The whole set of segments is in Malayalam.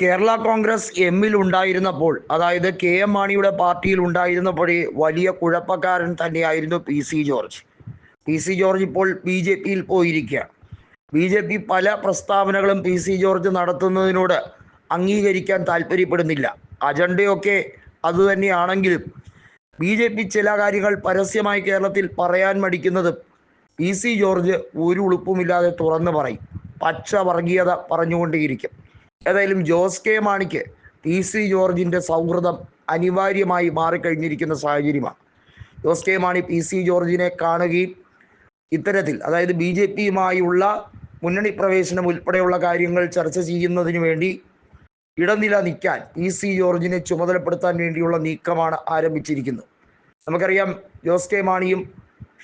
കേരള കോൺഗ്രസ് എമ്മിൽ ഉണ്ടായിരുന്നപ്പോൾ, അതായത് കെ എം മാണിയുടെ പാർട്ടിയിൽ ഉണ്ടായിരുന്നപ്പോഴേ വലിയ കുഴപ്പക്കാരൻ തന്നെയായിരുന്നു P C George. P C George ഇപ്പോൾ ബി ജെ പിയിൽ പോയിരിക്കുക. ബി ജെ പി പല പ്രസ്താവനകളും പി സി ജോർജ് നടത്തുന്നതിനോട് അംഗീകരിക്കാൻ താല്പര്യപ്പെടുന്നില്ല. അജണ്ടയൊക്കെ അതുതന്നെയാണെങ്കിലും ബി ജെ പി ചില കാര്യങ്ങൾ പരസ്യമായി കേരളത്തിൽ പറയാൻ മടിക്കുന്നതും പി സി ജോർജ് ഒരു ഉളുപ്പുമില്ലാതെ തുറന്നു പറയും. പച്ച വർഗീയത പറഞ്ഞുകൊണ്ടേയിരിക്കും. ഏതായാലും ജോസ് കെ മാണിക്ക് പി സി ജോർജിൻ്റെ സൗഹൃദം അനിവാര്യമായി മാറിക്കഴിഞ്ഞിരിക്കുന്ന സാഹചര്യമാണ്. Jose K Mani P C ജോർജിനെ കാണുകയും ഇത്തരത്തിൽ, അതായത് ബി ജെ പിയുമായുള്ള മുന്നണി പ്രവേശനം ഉൾപ്പെടെയുള്ള കാര്യങ്ങൾ ചർച്ച ചെയ്യുന്നതിന് വേണ്ടി ഇടനില നിൽക്കാൻ പി സി ജോർജിനെ ചുമതലപ്പെടുത്താൻ വേണ്ടിയുള്ള നീക്കമാണ് ആരംഭിച്ചിരിക്കുന്നത്. നമുക്കറിയാം, ജോസ് കെ മാണിയും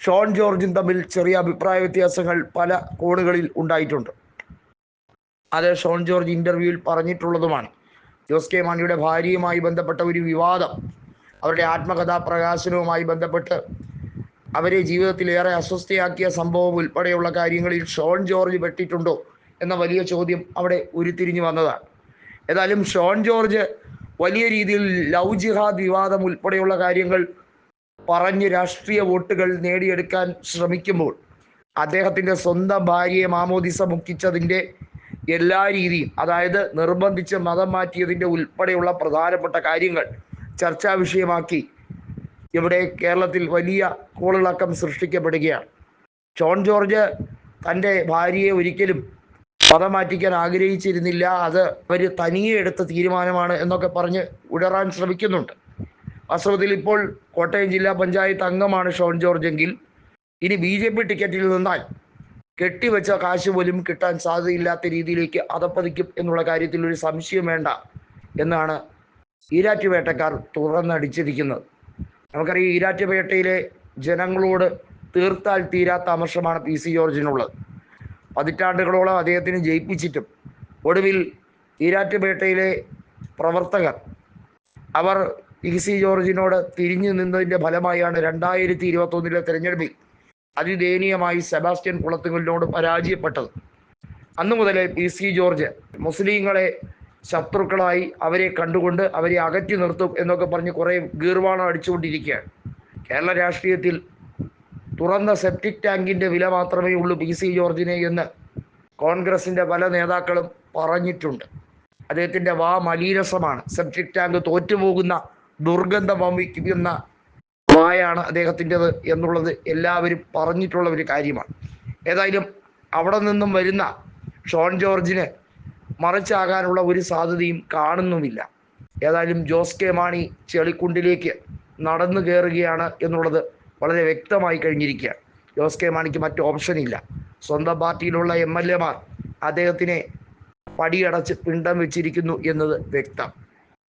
ഷോൺ ജോർജും തമ്മിൽ ചെറിയ അഭിപ്രായ വ്യത്യാസങ്ങൾ പല കോണുകളിൽ ഉണ്ടായിട്ടുണ്ട്. അത് ഷോൺ ജോർജ് ഇൻ്റർവ്യൂവിൽ പറഞ്ഞിട്ടുള്ളതുമാണ്. ജോസ് കെ മാണിയുടെ ഭാര്യയുമായി ബന്ധപ്പെട്ട ഒരു വിവാദം, അവരുടെ ആത്മകഥാ പ്രകാശനവുമായി ബന്ധപ്പെട്ട് അവരെ ജീവിതത്തിലേറെ അസ്വസ്ഥയാക്കിയ സംഭവം ഉൾപ്പെടെയുള്ള കാര്യങ്ങളിൽ ഷോൺ ജോർജ് പെട്ടിട്ടുണ്ടോ എന്ന വലിയ ചോദ്യം അവിടെ ഉരുത്തിരിഞ്ഞു വന്നതാണ്. ഏതായാലും ഷോൺ ജോർജ് വലിയ രീതിയിൽ ലവ് ജിഹാദ് വിവാദം ഉൾപ്പെടെയുള്ള കാര്യങ്ങൾ പറഞ്ഞ് രാഷ്ട്രീയ വോട്ടുകൾ നേടിയെടുക്കാൻ ശ്രമിക്കുമ്പോൾ അദ്ദേഹത്തിൻ്റെ സ്വന്തം ഭാര്യയെ മാമോദിസ മുക്കിച്ചതിൻ്റെ എല്ലാ രീതിയും, അതായത് നിർബന്ധിച്ച് മതം മാറ്റിയതിൻ്റെ ഉൾപ്പെടെയുള്ള പ്രധാനപ്പെട്ട കാര്യങ്ങൾ ചർച്ചാ വിഷയമാക്കി ഇവിടെ കേരളത്തിൽ വലിയ കോളിളക്കം സൃഷ്ടിക്കപ്പെടുകയാണ്. ഷോൺ ജോർജ് തൻ്റെ ഭാര്യയെ ഒരിക്കലും മതം മാറ്റിക്കാൻ ആഗ്രഹിച്ചിരുന്നില്ല, അത് അവർ തനിയെ എടുത്ത തീരുമാനമാണ് എന്നൊക്കെ പറഞ്ഞ് ഉടറാൻ ശ്രമിക്കുന്നുണ്ട്. വാസ്തവത്തിൽ ഇപ്പോൾ കോട്ടയം ജില്ലാ പഞ്ചായത്ത് അംഗമാണ് ഷോൺ ജോർജ് എങ്കിൽ ഇനി ബി ജെ പി ടിക്കറ്റിൽ നിന്നാൽ കെട്ടിവെച്ച കാശ് പോലും കിട്ടാൻ സാധ്യതയില്ലാത്ത രീതിയിലേക്ക് അതപ്പതിക്കും എന്നുള്ള കാര്യത്തിൽ ഒരു സംശയം വേണ്ട എന്നാണ് ഈരാറ്റുപേട്ടക്കാർ തുറന്നടിച്ചിരിക്കുന്നത്. നമുക്കറിയാം, ഈരാറ്റുപേട്ടയിലെ ജനങ്ങളോട് തീർത്താൽ തീരാത്ത അമർഷമാണ് പി സി ജോർജിനുള്ളത്. പതിറ്റാണ്ടുകളോളം അദ്ദേഹത്തിന് ജയിപ്പിച്ചിട്ടും ഒടുവിൽ ഈരാറ്റുപേട്ടയിലെ പ്രവർത്തകർ അവർ പി സി ജോർജിനോട് തിരിഞ്ഞു നിന്നതിൻ്റെ ഫലമായാണ് 2021 തെരഞ്ഞെടുപ്പിൽ അതിദയനീയമായി സെബാസ്റ്റ്യൻ കുളത്തുങ്കലിനോട് പരാജയപ്പെട്ടത്. അന്നു മുതലേ പി സി ജോർജ് മുസ്ലിങ്ങളെ ശത്രുക്കളായി അവരെ കണ്ടുകൊണ്ട് അവരെ അകറ്റി നിർത്തും എന്നൊക്കെ പറഞ്ഞ് കുറേ ഗീർവാണം അടിച്ചുകൊണ്ടിരിക്കുകയാണ്. കേരള രാഷ്ട്രീയത്തിൽ തുറന്ന സെപ്റ്റിക് ടാങ്കിൻ്റെ വില മാത്രമേ ഉള്ളൂ പി സി ജോർജിനെ എന്ന് കോൺഗ്രസിൻ്റെ പല നേതാക്കളും പറഞ്ഞിട്ടുണ്ട്. അദ്ദേഹത്തിൻ്റെ മലീരസമാണ്. സെപ്റ്റിക് ടാങ്ക് തോറ്റുപോകുന്ന ദുർഗന്ധം വമിക്കുന്ന വായാണ് അദ്ദേഹത്തിൻ്റെത് എന്നുള്ളത് എല്ലാവരും പറഞ്ഞിട്ടുള്ള ഒരു കാര്യമാണ്. ഏതായാലും അവിടെ നിന്നും വരുന്ന ഷോൺ ജോർജിന് മറിച്ചാകാനുള്ള ഒരു സാധ്യതയും കാണുന്നുമില്ല. ഏതായാലും ജോസ് കെ മാണി ചെളിക്കുണ്ടിലേക്ക് നടന്നു കയറുകയാണ് എന്നുള്ളത് വളരെ വ്യക്തമായി കഴിഞ്ഞിരിക്കുകയാണ്. ജോസ് കെ മാണിക്ക് മറ്റു ഓപ്ഷനില്ല. സ്വന്തം പാർട്ടിയിലുള്ള എം എൽ എമാർ അദ്ദേഹത്തിനെ പടിയടച്ച് പിണ്ടം വെച്ചിരിക്കുന്നു എന്നത് വ്യക്തം.